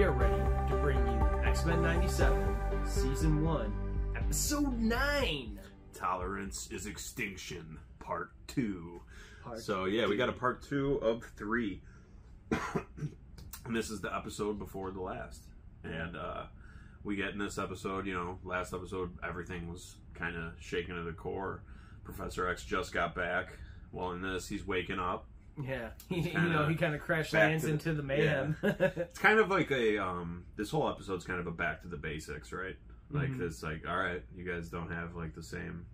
we are ready to bring you X-Men 97, Season 1, Episode 9. Tolerance is Extinction, Part 2. We got a Part 2 of 3. And this is the episode before the last. And we get in this episode, last episode, everything was kind of shaken to the core. Professor X just got back. Well, in this, he's waking up. Yeah, he kind of crash lands into the mayhem. Yeah. It's kind of like this whole episode's kind of a back to the basics, right? Like, it's like, all right, you guys don't have, like, the same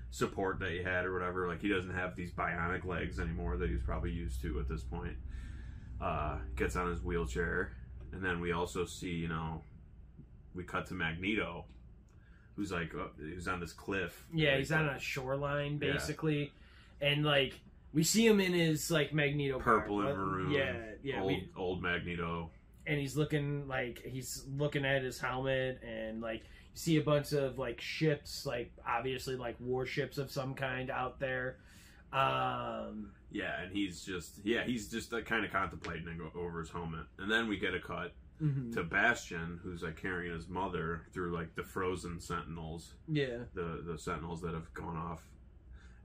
support that you had or whatever. Like, he doesn't have these bionic legs anymore that he's probably used to at this point. Gets on his wheelchair. And then we also see, we cut to Magneto, who's, like, who's on this cliff. Yeah, he's on a shoreline, basically. Yeah. And, like, we see him in his, like, Magneto purple and maroon. Yeah. Old Magneto. And he's looking at his helmet, and, like, you see a bunch of, like, ships, like, obviously, like, warships of some kind out there. Yeah, and he's just like, kind of contemplating over his helmet. And then we get a cut to Bastion, who's, like, carrying his mother through, like, the frozen sentinels. Yeah. The sentinels that have gone off.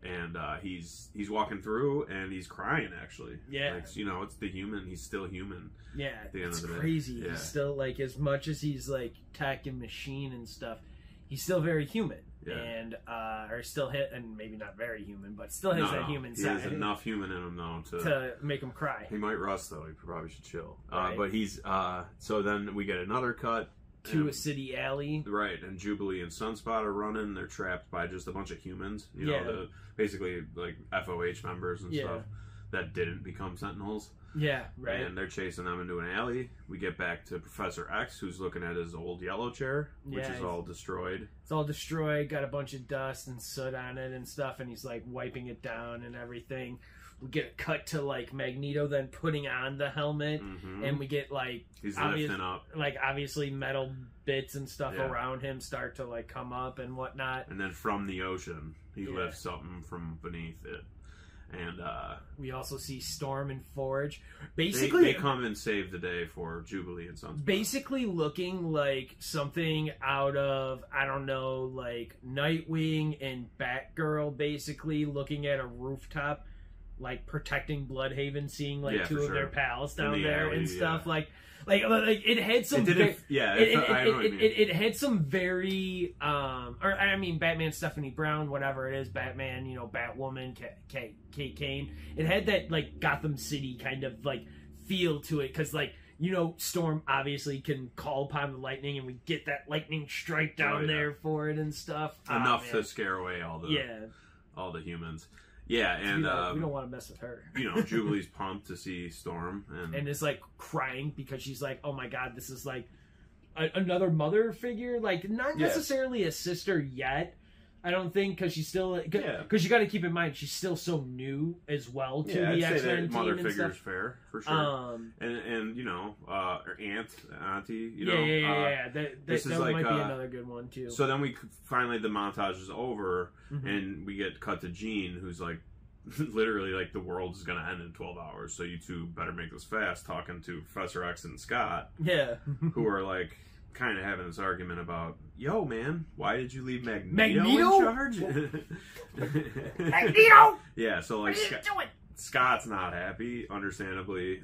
And he's walking through, and he's crying, actually. Yeah. Like, it's the human. He's still human. Yeah, it's crazy. Yeah. He's still, like, as much as he's, like, tech and machine and stuff, he's still very human. Yeah. And, or still and maybe not very human, but still has that human side. He has enough human in him, though, to make him cry. He might rust, though. He probably should chill. Right. But he's, so then we get another cut. To a city alley. Right, and Jubilee and Sunspot are running. They're trapped by just a bunch of humans. Basically, like, FOH members and stuff that didn't become Sentinels. Yeah, right. And they're chasing them into an alley. We get back to Professor X, who's looking at his old yellow chair, which is all destroyed. It's all destroyed, got a bunch of dust and soot on it and stuff, and he's, like, wiping it down and everything. We get a cut to, like, Magneto then putting on the helmet, and we get, like, he's lifting up. Like, obviously metal bits and stuff around him start to, like, come up and whatnot. And then from the ocean, he lifts something from beneath it. And we also see Storm and Forge. Basically, they come and save the day for Jubilee and Sunspot. Basically looking like something out of, I don't know, like Nightwing and Batgirl, basically looking at a rooftop, like protecting Bloodhaven, seeing like two of their pals down there and stuff. Like it had some. It had some very, Batman, Stephanie Brown, whatever it is, Batman, Batwoman, Kate Kane. It had that like Gotham City kind of like feel to it, because like Storm obviously can call upon the lightning, and we get that lightning strike down there for it and stuff. Enough to scare away all the humans. Yeah, and we don't want to mess with her. Jubilee's pumped to see Storm, and is like crying because she's like, "Oh my God, this is like another mother figure. Like, not necessarily a sister yet, I don't think, because she's still because you got to keep in mind she's still so new as well to the X-Men team. Mother and figure's stuff. Fair for sure, and her auntie. That might be another good one too. So then finally the montage is over, and we get cut to Jean, who's like, literally like, the world is gonna end in 12 hours, so you two better make this fast. Talking to Professor X and Scott, who are like kind of having this argument about, yo man, why did you leave Magneto in charge? Magneto! Yeah, so like, what are you doing? Scott's not happy, understandably.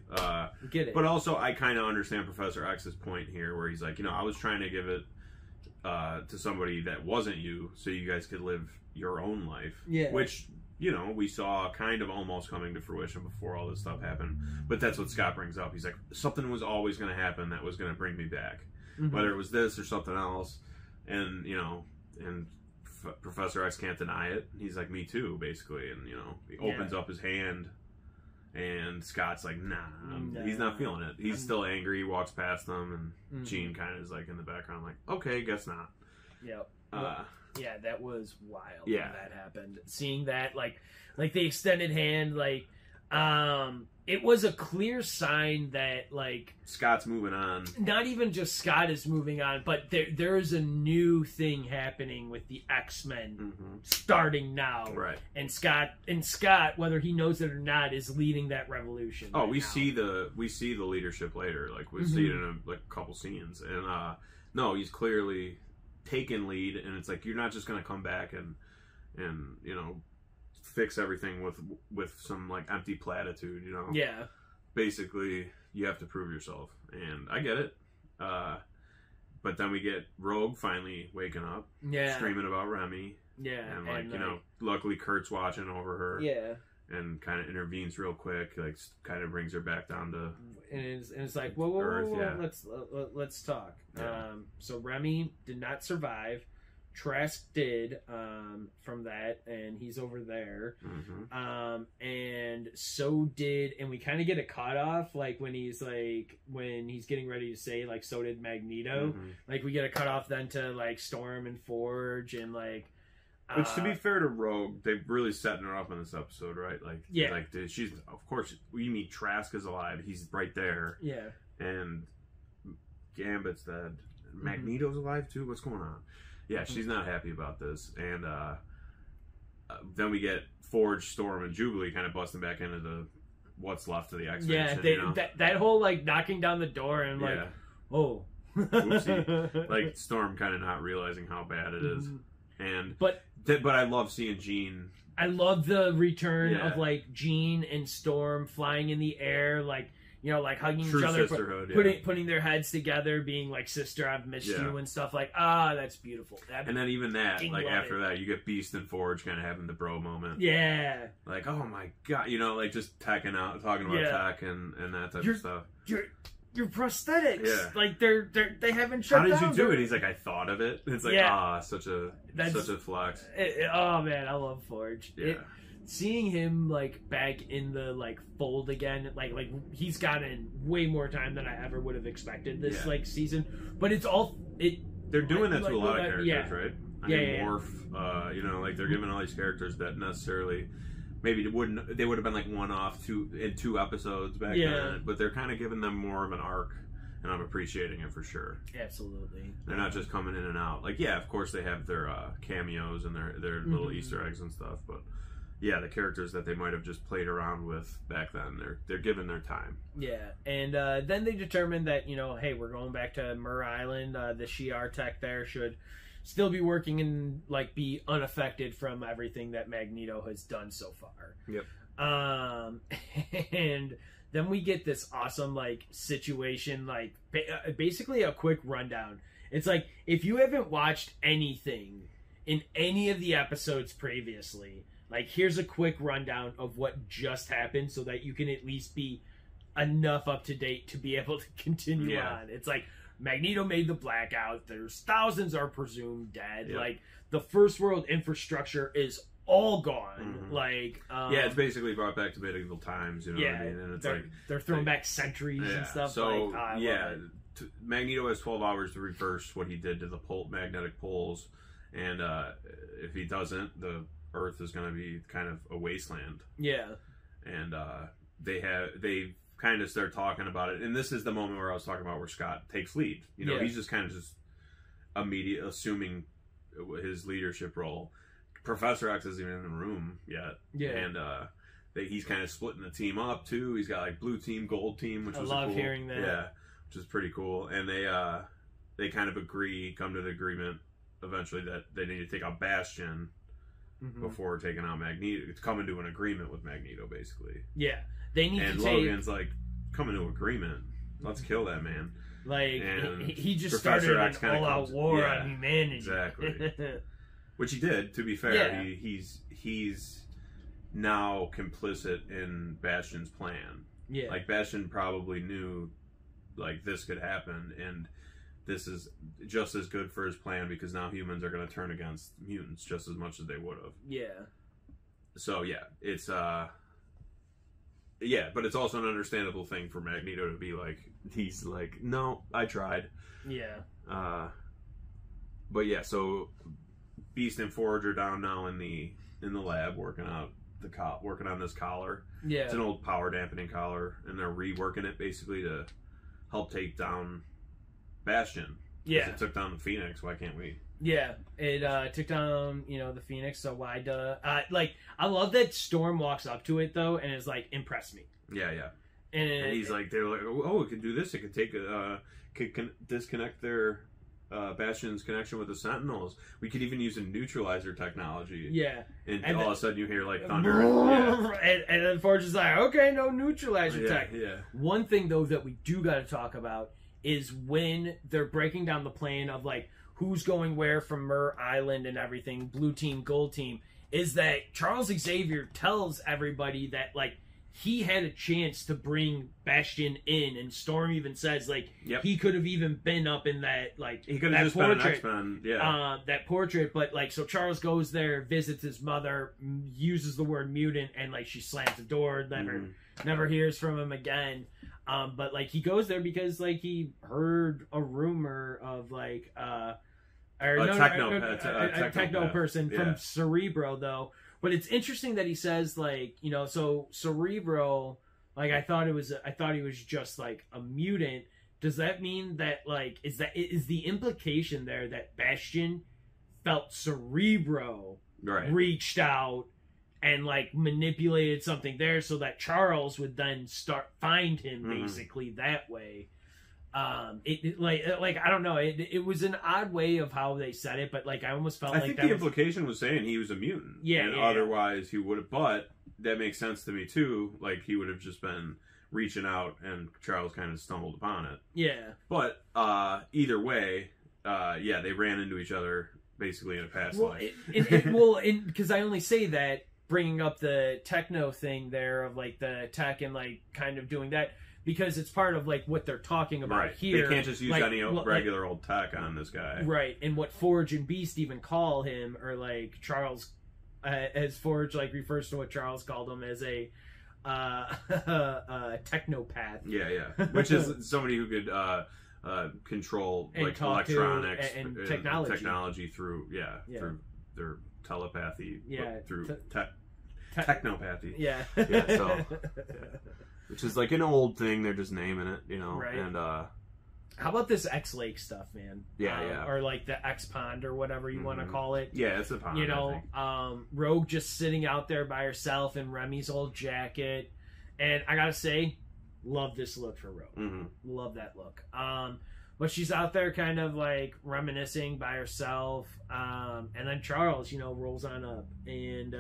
Get it. But also, I kind of understand Professor X's point here, where he's like, I was trying to give it to somebody that wasn't you, so you guys could live your own life. Yeah. Which, we saw kind of almost coming to fruition before all this stuff happened. But that's what Scott brings up. He's like, something was always going to happen that was going to bring me back. Whether it was this or something else. And, Professor X can't deny it. He's like, me too, basically. And, he opens up his hand, and Scott's like, nah, he's not feeling it. He's still angry. He walks past them, and Jean kind of is like in the background, like, okay, guess not. Yep. Yeah, that was wild when that happened. Seeing that, like the extended hand, like, It was a clear sign that, like, Scott's moving on. Not even just Scott is moving on, but there's a new thing happening with the X-Men starting now. Right. And Scott, whether he knows it or not, is leading that revolution. Oh, right we now. see the leadership later. Like, we see it in a couple scenes. And no, he's clearly taken lead, and it's like, you're not just gonna come back and you know, fix everything with some like empty platitude, you know. Yeah. Basically, you have to prove yourself, and I get it. But then we get Rogue finally waking up, screaming about Remy. Yeah. And like, you know, luckily Kurt's watching over her. Yeah. And kind of intervenes real quick, like kind of brings her back down to. And it's like, whoa, Earth, yeah. let's talk. Yeah. So Remy did not survive. Trask did from that, and he's over there. And so did, and we kind of get a cutoff, like when he's getting ready to say, like, so did Magneto. Like, we get a cutoff then to like Storm and Forge, and like. Which, to be fair to Rogue, they've really setting her up in this episode, right? Like, yeah, like she's, of course, we meet Trask is alive. He's right there. Yeah. And Gambit's dead. Magneto's alive too. What's going on? Yeah, she's not happy about this. And then we get Forge, Storm, and Jubilee kind of busting back into the what's left of the X-Men. Yeah, you know? that whole like knocking down the door and like, oh, oopsie. Like Storm kind of not realizing how bad it is. And but I love seeing Jean. I love the return of like Jean and Storm flying in the air, like, you know, like hugging True each other, putting their heads together, being like, sister, I've missed you and stuff. Like, that's beautiful. And then even that, like after that, you get Beast and Forge kind of having the bro moment. Yeah. Like, oh my god, you know, like just talking about tech and that type of stuff. Your prosthetics, like they haven't shut down. down. How did you do it? He's like, I thought of it. It's like, such a flex. Oh man, I love Forge. Yeah. Seeing him like back in the like fold again, like he's gotten way more time than I ever would have expected this like season. But they're doing that to a lot of characters, right? I mean, Morph, you know, like they're giving all these characters that necessarily. Maybe they would have been like one-off in two episodes back then, but they're kind of giving them more of an arc, and I'm appreciating it for sure. Absolutely. They're not just coming in and out. Like, yeah, of course they have their cameos and their little Easter eggs and stuff, but yeah, the characters that they might have just played around with back then, they're given their time. Yeah, and then they determined that, you know, hey, we're going back to Mur Island. The Shi'ar tech there should still be working and like be unaffected from everything that Magneto has done so far. Yep. And then we get this awesome like situation, like basically a quick rundown. It's like, if you haven't watched anything in any of the episodes previously, like, here's a quick rundown of what just happened so that you can at least be enough up to date to be able to continue on. It's like, Magneto made the blackout. There's thousands are presumed dead. Yep. Like, the first world infrastructure is all gone. Like, it's basically brought back to medieval times. You know what I mean? And it's they're throwing back centuries and stuff. So like, Magneto has 12 hours to reverse what he did to the magnetic poles, and if he doesn't, the Earth is going to be kind of a wasteland. Yeah, and they kind of start talking about it, and this is the moment where I was talking about where Scott takes lead. You know, he's just kind of just immediately assuming his leadership role. Professor X isn't even in the room yet. Yeah, and he's kind of splitting the team up too. He's got like blue team, gold team, which I love cool, hearing that. Yeah, which is pretty cool. And they kind of come to the agreement eventually that they need to take out Bastion before taking out Magneto. It's coming to an agreement with Magneto, basically. Yeah. They need and to Logan's like, coming to agreement. Let's kill that man. Like, he just started an all-out war on humanity. Exactly. Which he did, to be fair. Yeah. He's now complicit in Bastion's plan. Yeah. Like, Bastion probably knew, like, this could happen, and this is just as good for his plan because now humans are going to turn against mutants just as much as they would have. Yeah. So, yeah, it's, yeah, but it's also an understandable thing for Magneto to be like, he's like, no, I tried. Yeah. But yeah, so Beast and Forge are down now in the lab working out working on this collar. Yeah. It's an old power dampening collar, and they're reworking it basically to help take down Bastion. Yeah. It took down the Phoenix. Why can't we? Yeah, it took down, the Phoenix, so why I love that Storm walks up to it, though, and is like, impress me. Yeah, yeah. And he's like, they're like, oh, it can do this. It can take can disconnect their Bastion's connection with the Sentinels. We could even use a neutralizer technology. Yeah. And then, all of a sudden you hear, like, thunder. And then Forge is like, okay, no neutralizer tech. Yeah. One thing, though, that we do got to talk about is when they're breaking down the plan of, like, who's going where from Mur Island and everything, blue team, gold team, is that Charles Xavier tells everybody that, like, he had a chance to bring Bastion in, and Storm even says, like, he could have even been up in that, like, he could have just portrait, been an X-Men, yeah. That portrait, but, like, so Charles goes there, visits his mother, uses the word mutant, and, like, she slams the door, never hears from him again. But, like, he goes there because, like, he heard a rumor of, like, a techno person from Cerebro, though. But it's interesting that he says, like, so Cerebro, like, I thought he was just, like, a mutant. Does that mean that, like, is the implication there that Bastion felt Cerebro reached out and, like, manipulated something there so that Charles would then find him basically that way? Like I don't know. It was an odd way of how they said it, but, like, I almost felt like I think the implication was saying he was a mutant. Yeah, and otherwise he would have. But that makes sense to me too. Like, he would have just been reaching out, and Charles kind of stumbled upon it. Yeah. But either way, they ran into each other basically in a past life. Because I only say that bringing up the techno thing there of, like, the tech and, like, kind of doing that. Because it's part of, like, what they're talking about here. They can't just use, like, any regular old tech on this guy. Right. And what Forge and Beast even call him, or, like, Charles, as Forge, like, refers to what Charles called him as a technopath. Yeah. Which is somebody who could control, and, like, electronics and technology through their telepathy. Yeah. Through technopathy. Yeah. Yeah, so... Which is, like, an old thing. They're just naming it, Right. And how about this X Lake stuff, man? Yeah. Or, like, the X Pond or whatever you want to call it. Yeah, it's a pond. Rogue just sitting out there by herself in Remy's old jacket, and I gotta say, love this look for Rogue. Love that look. But she's out there kind of, like, reminiscing by herself, and then Charles, rolls on up, and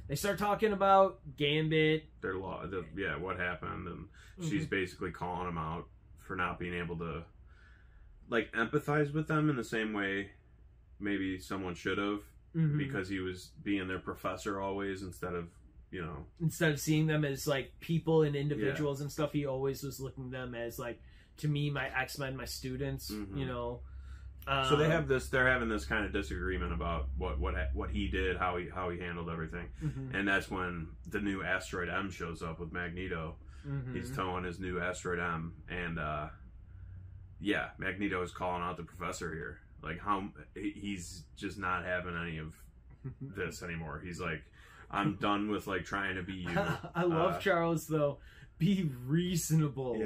they start talking about Gambit. What happened, and she's basically calling him out for not being able to, like, empathize with them in the same way maybe someone should have, because he was being their professor always instead of seeing them as, like, people and individuals and stuff. He always was looking at them as, like, to me, my X-Men, my students, so they're having this kind of disagreement about what he did, how he handled everything, and that's when the new Asteroid M shows up with Magneto. He's towing his new Asteroid M, and Magneto is calling out the professor here, like, how he's just not having any of this anymore. He's like, I'm done with, like, trying to be you. I love Charles, though. Be reasonable.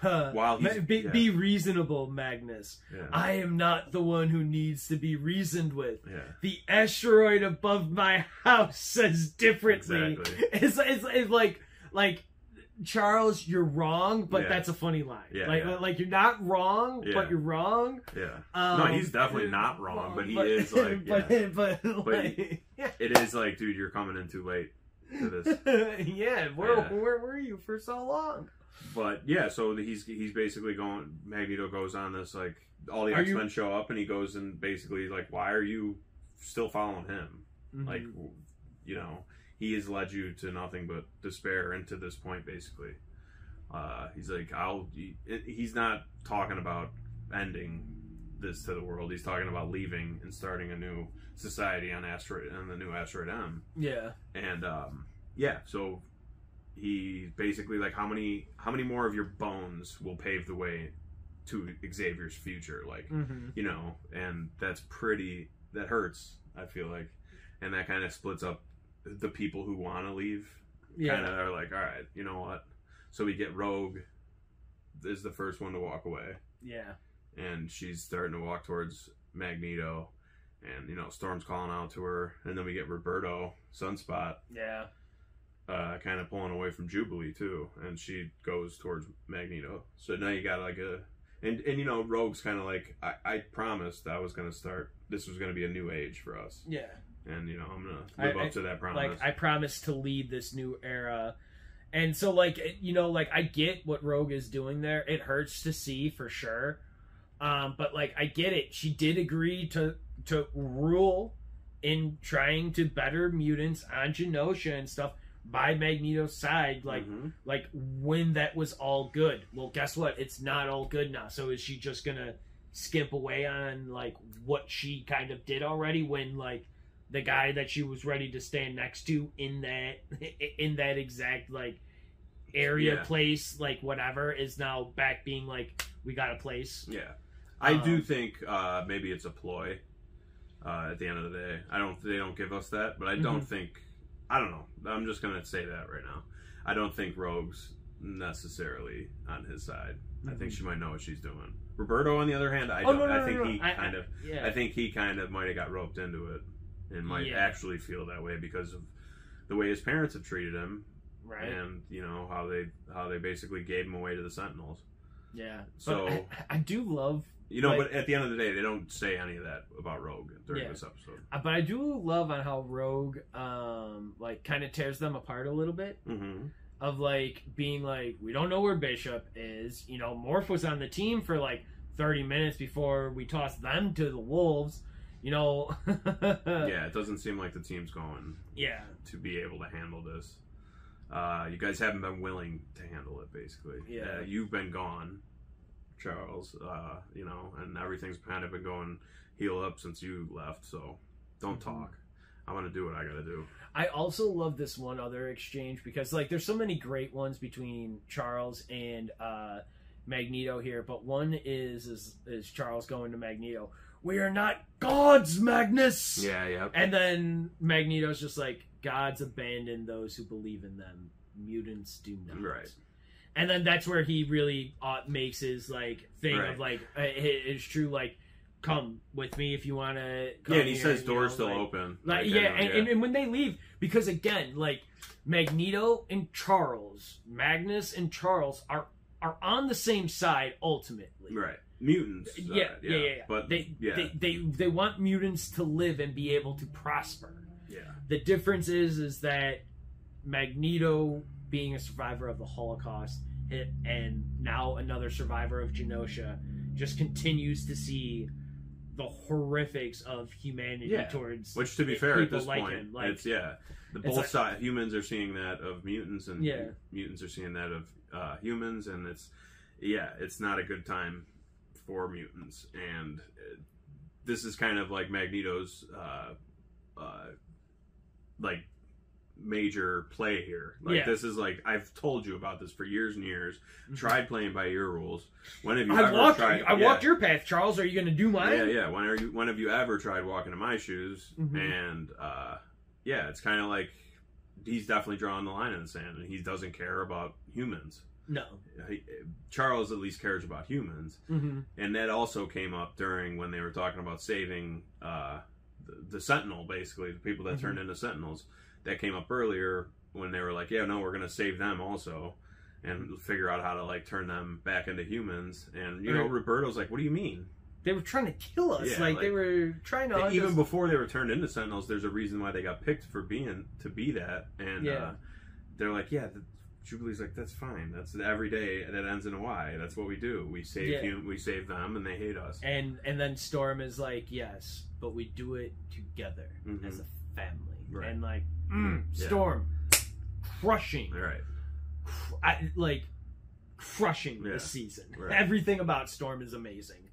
While be reasonable, Magnus. I am not the one who needs to be reasoned with. The asteroid above my house says differently. Exactly. It's like Charles, you're wrong, but that's a funny line. Like you're not wrong, but you're wrong. No, he's definitely not wrong, but he is, like, but it is like, dude, you're coming in too late to this. Where were you for so long? But so he's basically going. Magneto goes on this, like, all the X-Men show up, and he goes and basically, like, why are you still following him? Like, he has led you to nothing but despair, and to this point, basically. He's like, he's not talking about ending this to the world. He's talking about leaving and starting a new society on the new Asteroid M. And so he basically, like, how many more of your bones will pave the way to Xavier's future, like, and that hurts, I feel like, and that kind of splits up the people who want to leave Yeah. kind of are like, all right, you know what? So we get Rogue is the first one to walk away. Yeah. And she's starting to walk towards Magneto. And, you know, Storm's calling out to her. And then we get Roberto, Sunspot, Yeah. kind of pulling away from Jubilee, too. And she goes towards Magneto. So now you got like a... And you know, Rogue's kind of like, I promised I was going to start... This was going to be a new age for us. Yeah. And, you know, I'm going to live up to that promise. Like, I promised to lead this new era. And so, like, you know, like, I get what Rogue is doing there. It hurts to see, for sure. But, like, I get it. She did agree to rule in trying to better mutants on Genosha and stuff by Magneto's side, like, like, when that was all good. Well, guess what? It's not all good now. So is she just gonna skimp away on, like, what she kind of did already when, like, the guy that she was ready to stand next to in that exact, like, area, place, like, whatever, is now back being like, we got a place. Yeah. I do think maybe it's a ploy at the end of the day. They don't give us that, but I don't think, I don't know. I'm just going to say that right now. I don't think Rogue's necessarily on his side. I think she might know what she's doing. Roberto, on the other hand, I think he kind of might have got roped into it and might actually feel that way because of the way his parents have treated him. Right. And, you know, how they basically gave him away to the Sentinels. Yeah. So but I do love... You know, but at the end of the day, they don't say any of that about Rogue during this episode. But I do love on how Rogue, like, kind of tears them apart a little bit. Of, like, being like, we don't know where Bishop is. You know, Morph was on the team for, like, 30 minutes before we tossed them to the Wolves. You know... Yeah, it doesn't seem like the team's going to be able to handle this. You guys haven't been willing to handle it, basically. Yeah. You've been gone, Charles, you know, and everything's kind of been going heel up since you left, so don't talk. I want to do what I gotta do. I also love this one other exchange because, like, there's so many great ones between Charles and Magneto here, but one is Charles going to Magneto. We are not gods, Magnus! Yeah. And then Magneto's just like, gods abandon those who believe in them. Mutants do not. Right. And then that's where he really makes his, like, thing of, like, his true, like, come with me if you want to come. Yeah, and he says and, doors you know, still like, open. Like, and when they leave, because, again, like, Magneto and Charles, Magnus and Charles are on the same side, ultimately. Right. Mutants. Yeah. But they want mutants to live and be able to prosper. Yeah. The difference is that Magneto, being a survivor of the Holocaust and now another survivor of Genosha, just continues to see the horrifics of humanity towards, which, to be fair, at this like point, him. Like, it's both sides. Humans are seeing that of mutants, and mutants are seeing that of humans, and it's not a good time for mutants, and this is kind of like Magneto's like major play here. Like, this is like, I've told you about this for years and years. Tried playing by your rules. When have you ever tried? I walked your path, Charles. Are you going to do mine? Yeah. When have you ever tried walking in my shoes? And it's kind of like he's definitely drawing the line in the sand, and he doesn't care about humans. No. Charles at least cares about humans. And that also came up during when they were talking about saving the Sentinel, basically, the people that turned into Sentinels. That came up earlier when they were like, we're going to save them also and figure out how to, like, turn them back into humans. And, you know, Roberto's like, what do you mean? They were trying to kill us. Yeah, like, they were trying to... Even before they were turned into Sentinels, there's a reason why they got picked to be that. And they're like, Jubilee's like, that's fine. That's every day that ends in a Y. That's what we do. We save we save them, and they hate us. And then Storm is like, yes, but we do it together as a family. Right. And like, Storm, crushing. Right. Crushing this season. Right. Everything about Storm is amazing.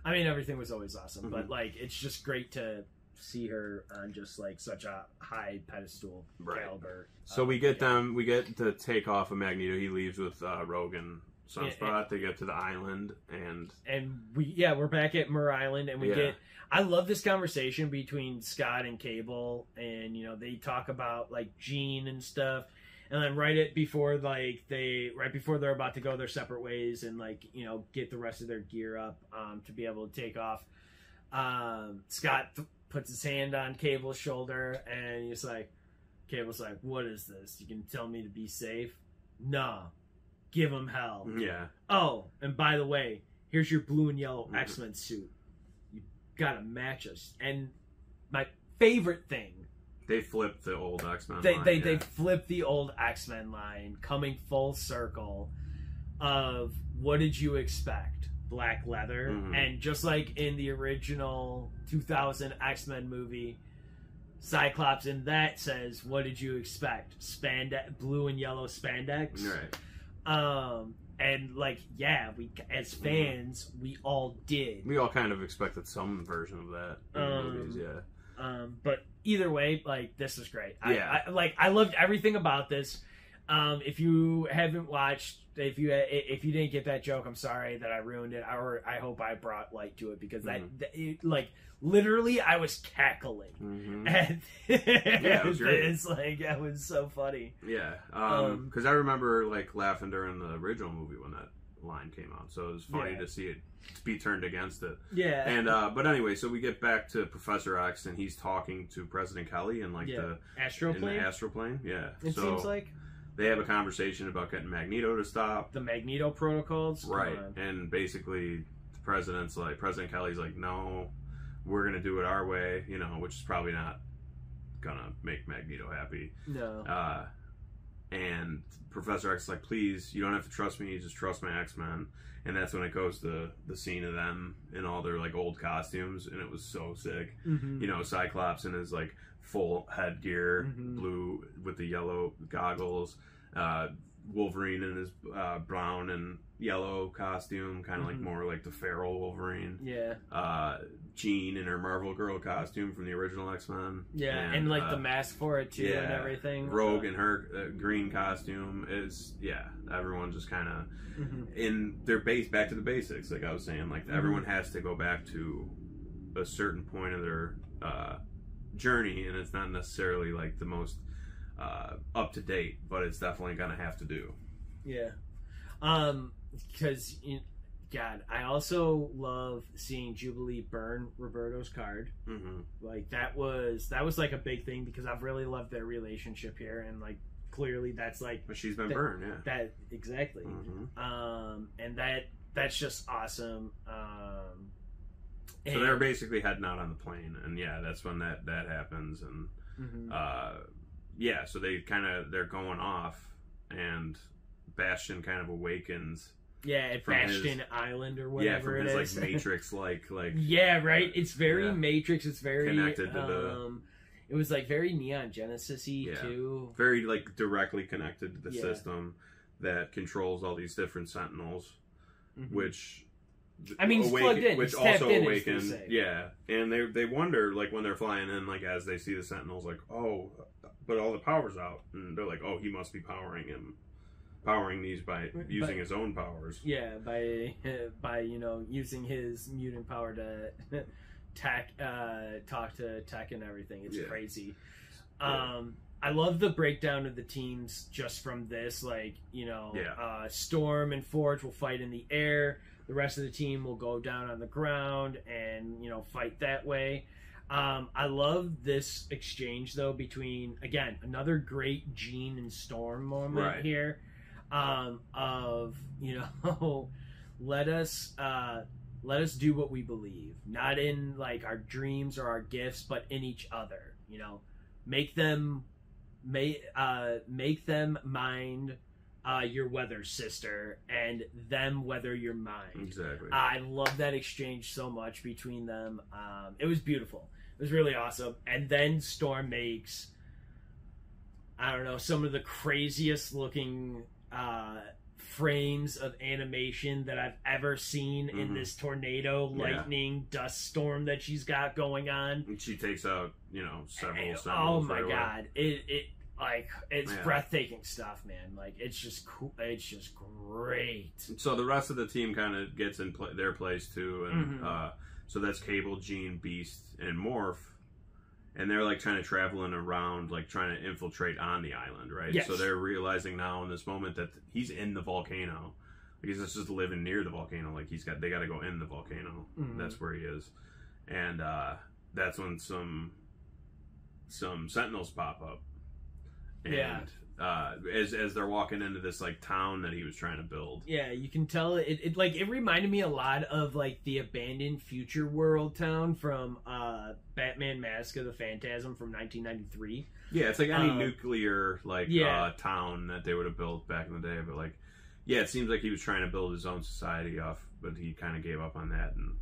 I mean, everything was always awesome, but like, it's just great to see her on just like such a high pedestal caliber. So we get to take off of Magneto. He leaves with Rogue and Sunspot. They get to the island, and we're back at Mur Island, and we get. I love this conversation between Scott and Cable, and they talk about like Gene and stuff, and then right before they're about to go their separate ways and get the rest of their gear up to be able to take off. Scott puts his hand on Cable's shoulder, and he's like, Cable's like, "What is this? You can tell me to be safe? Nah, give him hell." Yeah. Oh, and by the way, here's your blue and yellow X-Men suit. You gotta match us. And my favorite thing, they flipped the old X-Men line. They yeah. flipped the old X-Men line, coming full circle of what did you expect? Black leather. And just like in the original 2000 X-Men movie, Cyclops in that says, "What did you expect? Spandex, blue and yellow spandex." Right. And we as fans, we all did. We all kind of expected some version of that in the movies, yeah. But either way, this is great. Yeah. I loved everything about this. If you haven't watched, if you didn't get that joke, I'm sorry that I ruined it. Or I hope I brought light to it because literally I was cackling. And yeah, it was great. It's it was so funny. Yeah, because I remember laughing during the original movie when that line came out, so it was funny to see it be turned against it. Yeah. And but anyway, so we get back to Professor X, and he's talking to President Kelly in the astroplane. Yeah, it seems like they have a conversation about getting Magneto to stop the Magneto protocols, right? And basically, President Kelly's like, "No, we're gonna do it our way," which is probably not gonna make Magneto happy. No. And Professor X is like, "Please, you don't have to trust me, just trust my X-Men." And that's when it goes to the scene of them in all their old costumes, and it was so sick. Cyclops in his full headgear, blue with the yellow goggles, Wolverine in his brown and yellow costume, kind of more like the feral Wolverine. Yeah. Jean in her Marvel Girl costume from the original X-Men. Yeah, and the mask for it too, and everything. Rogue in her green costume is everyone just kind of in their back to the basics. Like I was saying, everyone has to go back to a certain point of their journey, and it's not necessarily the most up to date, but it's definitely gonna have to do. Yeah, because God, I also love seeing Jubilee burn Roberto's card. That was a big thing because I've really loved their relationship here, and clearly that's but she's been burned, yeah. That exactly, and that's just awesome. So they're basically heading out on the plane, and that's when that happens, and so they're going off, and Bastion kind of awakens. Yeah, at Bastion Island or whatever from it his, is. Matrix yeah, right. It's very Matrix. It's very connected to the. It was very Neon Genesis-y too. Very directly connected to the system that controls all these different Sentinels, which. I mean, he's plugged in. Which he's also in, awaken. Yeah, and they wonder when they're flying in, as they see the Sentinels, oh, but all the power's out, and they're like, oh, he must be powering these by using his own powers. Yeah, by using his mutant power to talk to Tech and everything. It's crazy. I love the breakdown of the teams just from this. Storm and Forge will fight in the air. The rest of the team will go down on the ground and fight that way. I love this exchange though between another great Jean and Storm moment here. Of let us do what we believe, not in our dreams or our gifts, but in each other. Make them mind your weather, sister, and them weather your mind. Exactly. I love that exchange so much between them. It was beautiful. It was really awesome. And then Storm makes, I don't know, some of the craziest looking frames of animation that I've ever seen in this tornado, lightning, dust storm that she's got going on. And she takes out, several Oh my god. Like, it's breathtaking stuff, man. Like, it's just cool. It's just great. So the rest of the team kind of gets in their place too, and so that's Cable, Jean, Beast, and Morph, and they're like trying to traveling around, like trying to infiltrate on the island, right? Yes. So they're realizing now in this moment that he's in the volcano. Like, he's just living near the volcano. Like, they got to go in the volcano. That's where he is, and that's when some Sentinels pop up. And as they're walking into this like town that he was trying to build, you can tell it reminded me a lot of like the abandoned Future World town from Batman Mask of the Phantasm from 1993. It's like any nuclear town that they would have built back in the day. But like, it seems like he was trying to build his own society off, but he kind of gave up on that and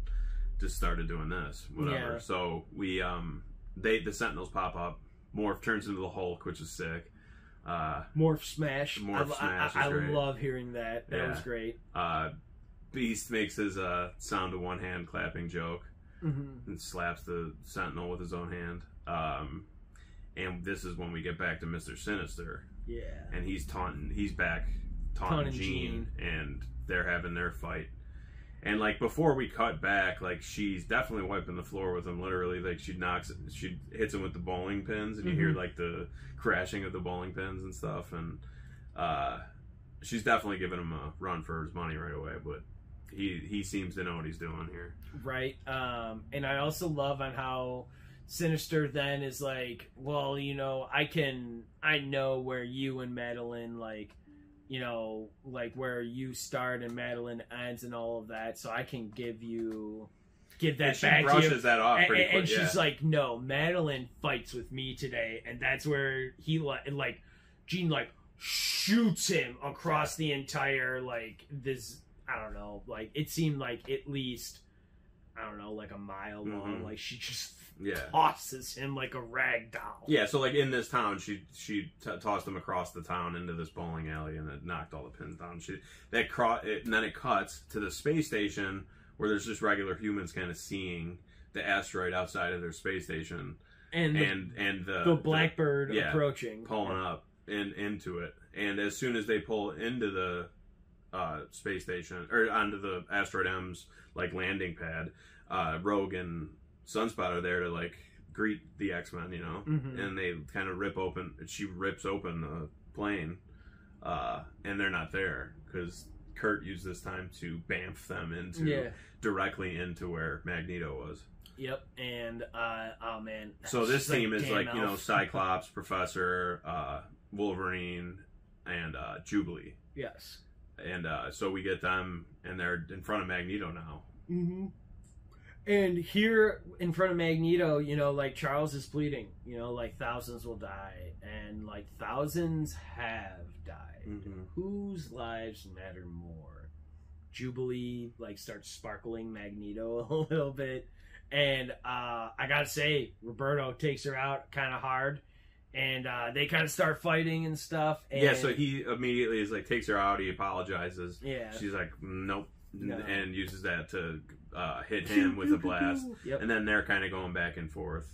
just started doing this, whatever. So we the Sentinels pop up. Morph turns into the Hulk, which is sick. Morph Smash. I great. Love hearing that. That was great. Beast makes his sound of one hand clapping joke and slaps the Sentinel with his own hand. And this is when we get back to Mr. Sinister. Yeah. And he's back taunting Jean, and they're having their fight. And like before we cut back, like she's definitely wiping the floor with him. Literally, like she hits him with the bowling pins, and you hear like the crashing of the bowling pins and stuff. And she's definitely giving him a run for his money right away. But he seems to know what he's doing here, right? And I also love on how Sinister then is like, well, you know, I know where you and Madeline like. You know, like where you start and Madeline ends and all of that, so I can give that back to you. She brushes that off pretty quick. And she's like, no, Madeline fights with me today, and that's where he like Jean like shoots him across the entire like this. I don't know, like it seemed like at least like a mile long. Like she just tosses him like a rag doll. Yeah, so like in this town, she tossed him across the town into this bowling alley, and it knocked all the pins down. And then it cuts to the space station where there's just regular humans kind of seeing the asteroid outside of their space station, and the Blackbird approaching, pulling up into it. And as soon as they pull into the space station or onto the Asteroid M's like landing pad, Rogue and Sunspot are there to like greet the X-Men, you know, and they kind of she rips open the plane, and they're not there because Kurt used this time to bamf them directly into where Magneto was. Yep, and oh man. So this team is like, you know, Cyclops, Professor, Wolverine, and Jubilee. Yes. And so we get them, and they're in front of Magneto now. And here in front of Magneto, you know, like Charles is pleading, you know, like thousands will die, and like thousands have died. Whose lives matter more? Jubilee like starts sparkling Magneto a little bit, and I gotta say, Roberto takes her out kind of hard, and they kind of start fighting and stuff. And so he immediately is like takes her out. He apologizes. Yeah, she's like, nope. No. And uses that to hit him with a blast. And then they're kind of going back and forth.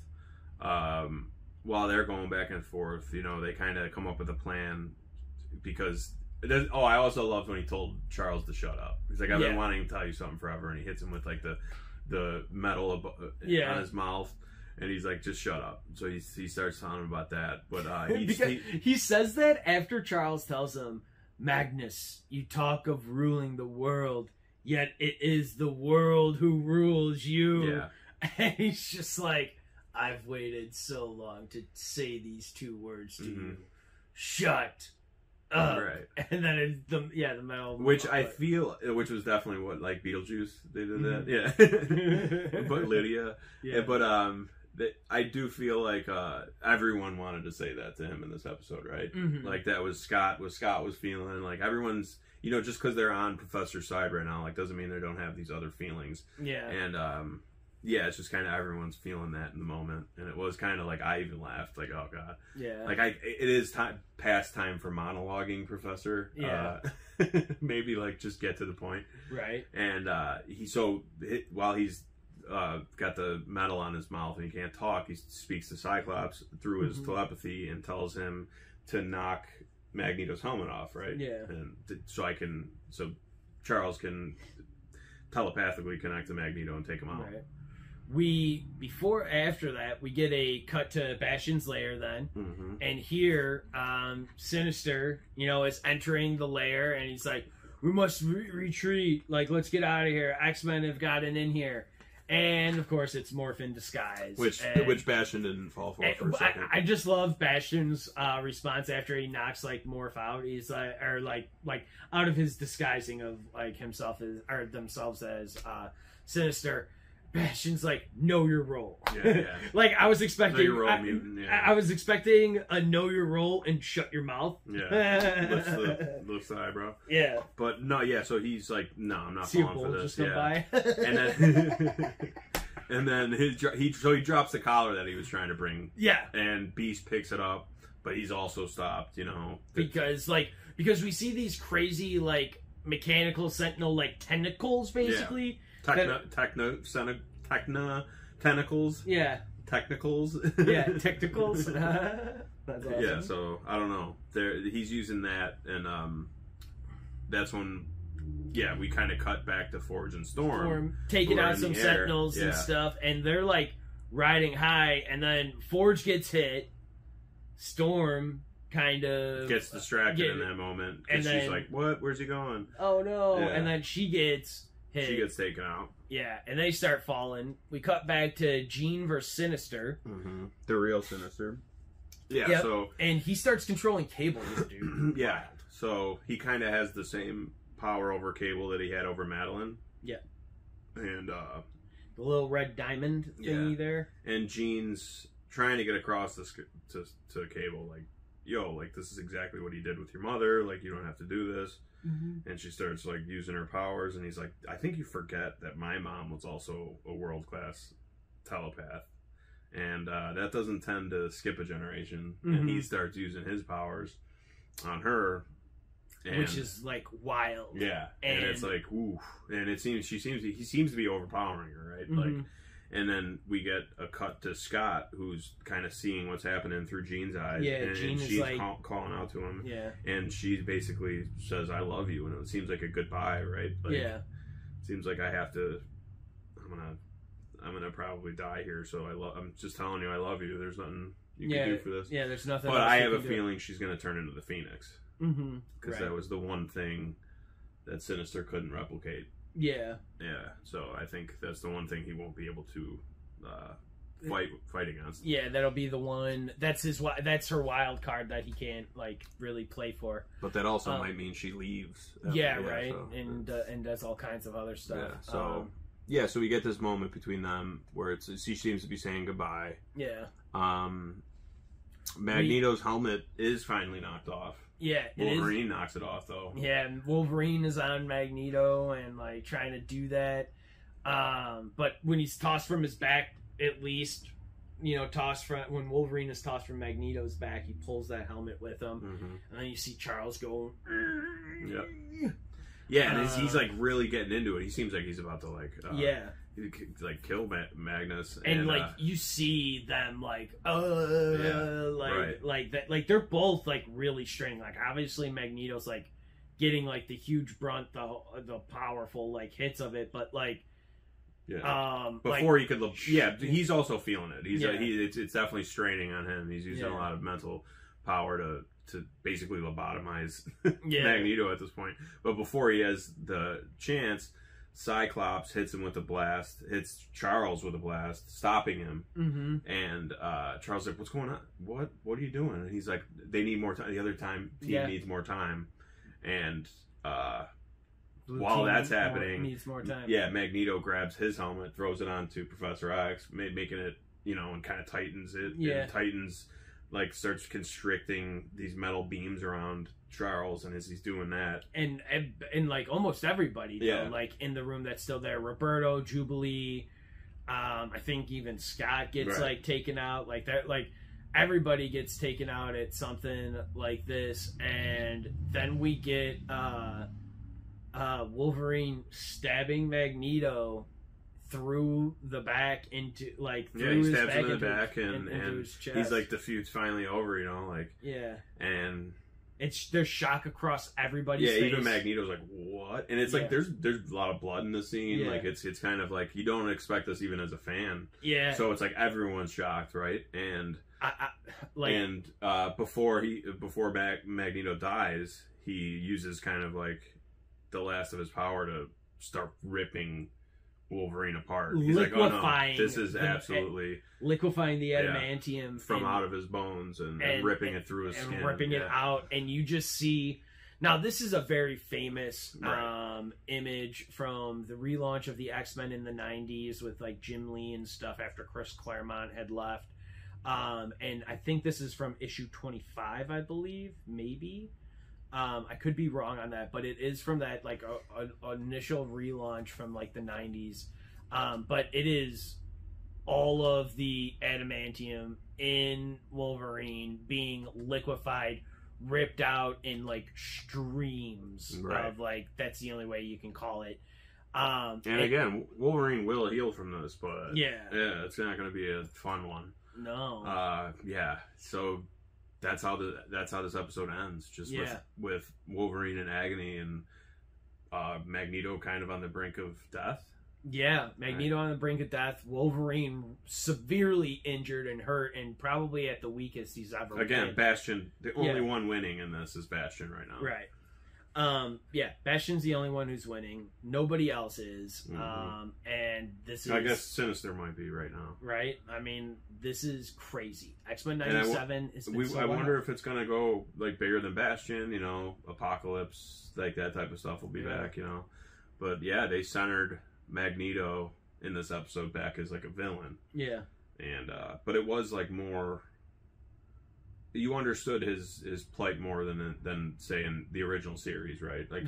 While they're going back and forth, you know, they kind of come up with a plan because... I also loved when he told Charles to shut up. He's like, I've been wanting to tell you something forever. And he hits him with like the metal on his mouth. And he's like, just shut up. So he starts telling him about that. But he says that after Charles tells him, Magnus, you talk of ruling the world, yet it is the world who rules you. Yeah. And he's just like, I've waited so long to say these two words to you. Shut up. Right. And then the metal. Which I feel, which was definitely what, like Beetlejuice, they did that. Yeah. But Lydia. Yeah. But I do feel like everyone wanted to say that to him in this episode, right? Like that was Scott. What Scott was feeling. Like everyone's, you know, just because they're on Professor's side right now, like doesn't mean they don't have these other feelings. Yeah. And it's just kind of everyone's feeling that in the moment, and it was kind of like I even laughed, like, oh god. Yeah. Like it is past time for monologuing, Professor. Yeah. Maybe like just get to the point. Right. And while he's got the metal on his mouth and he can't talk, he speaks to Cyclops through his telepathy and tells him to knock Magneto's helmet off, right? Yeah. And so Charles can telepathically connect to Magneto and take him out. Right. After that, we get a cut to Bastion's lair then. Mm-hmm. And here, Sinister, is entering the lair, and he's like, we must retreat. Like, let's get out of here. X-Men have gotten in here. And, of course, it's Morph in disguise. Which Bastion didn't fall for a second. I just love Bastion's response after he knocks, Morph out. He's like, out of his disguising of, himself or themselves as Sinister. Bastion's like, know your role. Yeah. I was expecting... Know your role, mutant, yeah. I was expecting a know your role and shut your mouth. Yeah. Lifts the eyebrow. Yeah. But, no, yeah, so he's like, no, I'm not See falling for this. Just come by. And then he drops the collar that he was trying to bring. Yeah. And Beast picks it up, but he's also stopped, Because we see these crazy, mechanical sentinel, tentacles, basically. Yeah. Tentacles. Yeah. Technicals. Yeah, technicals. That's awesome. Yeah, so, I don't know. He's using that, and that's when... Yeah, we kind of cut back to Forge and Storm taking out some sentinels and stuff, and they're riding high, and then Forge gets hit. Storm kind of gets distracted in that moment, and she's like, "What? Where's he going?" Oh no! Yeah. And then she gets hit. She gets taken out. Yeah, and they start falling. We cut back to Jean versus Sinister. Mm-hmm. The real Sinister. Yeah. Yep. So and he starts controlling Cable, this dude. Yeah. So he kind of has the same power over Cable that he had over Madeline. Yeah. And the little red diamond thingy there. And Jean's trying to get across this to Cable, this is exactly what he did with your mother. You don't have to do this. Mm-hmm. And she starts using her powers, and he's like, I think you forget that my mom was also a world-class telepath. And that doesn't tend to skip a generation. Mm-hmm. And he starts using his powers on her. Which is wild. Yeah. And it's ooh. And he seems to be overpowering her, right? Mm-hmm. And then we get a cut to Scott, who's kind of seeing what's happening through Jean's eyes. Yeah, and she's calling out to him. Yeah. And she basically says, I love you. And it seems like a goodbye, right? Yeah. It seems like I'm gonna probably die here, so I'm just telling you I love you. There's nothing you can do for this. Yeah, there's nothing But else I have a feeling she's gonna turn into the Phoenix. Mm-hmm. Because that was the one thing that Sinister couldn't replicate. Yeah. Yeah. So I think that's the one thing he won't be able to fight against. Yeah, that'll be the one. That's her wild card that he can't really play for. But that also might mean she leaves. Yeah, right. So, and does all kinds of other stuff. Yeah. So so we get this moment between them where she seems to be saying goodbye. Yeah. Magneto's helmet is finally knocked off. Yeah, Wolverine knocks it off though. Yeah, and Wolverine is on Magneto and trying to do that. But when he's tossed from his back, at least, when Wolverine is tossed from Magneto's back, he pulls that helmet with him, and then you see Charles go. Yep. Yeah, and he's really getting into it. He seems like he's about to kill Magnus, and you see them they're both really straining. Obviously Magneto's getting the huge brunt, the powerful hits of it, but before he could look, he's also feeling it. It's definitely straining on him. He's using a lot of mental power to basically lobotomize Magneto at this point. But before he has the chance, Cyclops hits him with a blast, hits Charles with a blast, stopping him. Mm-hmm. And Charles is like, what's going on? What are you doing? And he's like, they need more time. The other team needs more time. And while that's happening, needs more time. Yeah, Magneto grabs his helmet, throws it onto Professor X, making it, and kind of tightens it. Yeah. And tightens, starts constricting these metal beams around Charles, and as he's doing that, and almost everybody, in the room that's still there, Roberto, Jubilee, I think even Scott gets taken out, everybody gets taken out at something like this, and then we get Wolverine stabbing Magneto through the back into like Yeah, through he his stabs back him in the into back, his, and into his chest. he's like, the feud's finally over, you know, like, yeah, and there's shock across everybody's yeah, face. even Magneto's like, what? And it's like there's a lot of blood in the scene. Yeah. Like it's kind of like you don't expect this even as a fan. Yeah. So it's like everyone's shocked, right? And before Magneto dies, he uses kind of like the last of his power to start ripping Wolverine apart. He's like, oh no, this is absolutely liquefying the adamantium from out of his bones and ripping it through his skin. And ripping it out, and you just see. Now, this is a very famous image from the relaunch of the X-Men in the 90s with like Jim Lee and stuff after Chris Claremont had left. And I think this is from issue 25, I believe, maybe. I could be wrong on that, but it is from that like initial relaunch from like the 90s. But it is all of the adamantium in Wolverine being liquefied, ripped out in like streams of like, that's the only way you can call it. And again, Wolverine will heal from this, but yeah, it's not going to be a fun one. No. So that's how this episode ends. Just with Wolverine in agony and Magneto kind of on the brink of death. Yeah, Magneto on the brink of death. Wolverine severely injured and hurt, and probably at the weakest he's ever been. Again, Bastion, the only one winning in this is Bastion right now. Right. Bastion's the only one who's winning. Nobody else is. Mm-hmm. And this is... I guess Sinister might be right now. Right? I mean, this is crazy. X-Men 97 is... I wonder if it's going to go like bigger than Bastion, you know, Apocalypse, like that type of stuff will be back, you know. But yeah, they centered Magneto in this episode back as like a villain. Yeah. And but it was like more, you understood his plight more than say in the original series, right? Like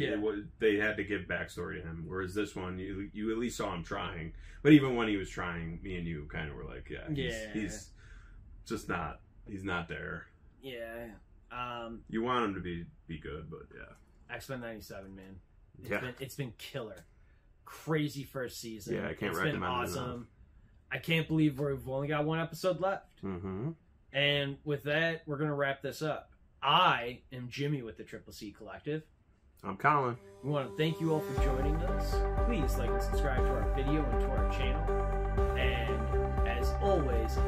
they had to give backstory to him, whereas this one you at least saw him trying. But even when he was trying, me and you kind of were like, he's just not, he's not there. Yeah. You want him to be good, but X-Men 97, man. It's been killer. Crazy first season. Yeah, I can't recommend it. It's been awesome. I can't believe we've only got one episode left. Mm-hmm. And with that, we're going to wrap this up. I am Jimmy with the Triple C Collective. I'm Colin. We want to thank you all for joining us. Please like and subscribe to our video and to our channel. And as always,